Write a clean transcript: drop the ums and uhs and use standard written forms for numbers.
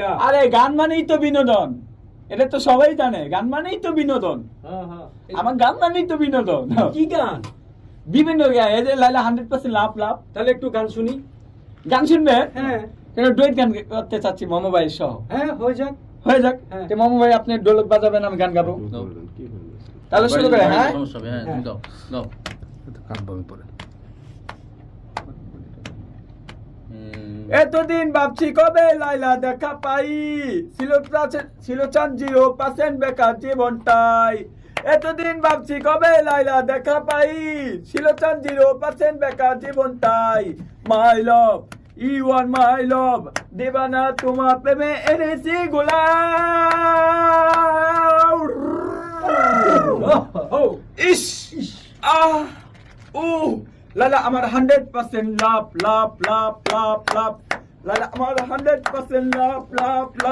লাইলা। আরে গান মানেই তো বিনোদন, এটা তো সবাই জানে, গান মানেই তো বিনোদন। হ্যাঁ হ্যাঁ। আমার গান মানেই তো বিনোদন। কি গান? বিভিন্ন গান, এই যে লাইলা 100% লাভ লাভ। তাহলে একটু গান শুনি। গান শুনবে? হ্যাঁ ডুয়েট গান করতে চাচ্ছি মামু ভাই সহ। হ্যাঁ, হয়ে যাক। হয়ে যাক। হ্যাঁ। তো মামু ভাই আপনি ঢোলক বাজাবেন, আমি গান গাবো। তাহলে শুরু করে। হ্যাঁ সমস্যা হবে, হ্যাঁ তুমি হ্যাঁ। দাও কাঁদবো আমি পরে। এতদিন ভাবছি কবে লাইলা দেখা পাই, ছিল চান 0% বেকার জীবনটাই। এতদিন ভাবছি কবে লাইলা দেখা পাই, ছিল চান 0% বেকার জীবনটাই। মাই লাভ, ইউ আর মাই লাভ, দেবানা তোমার প্রেমে এনেছি গোলাপ। ইস আহ ও লালা আমার 100% লাভ লাভ লাভ লাভ লাভ, লালা আমার 100% লাভ লাভ লাভ।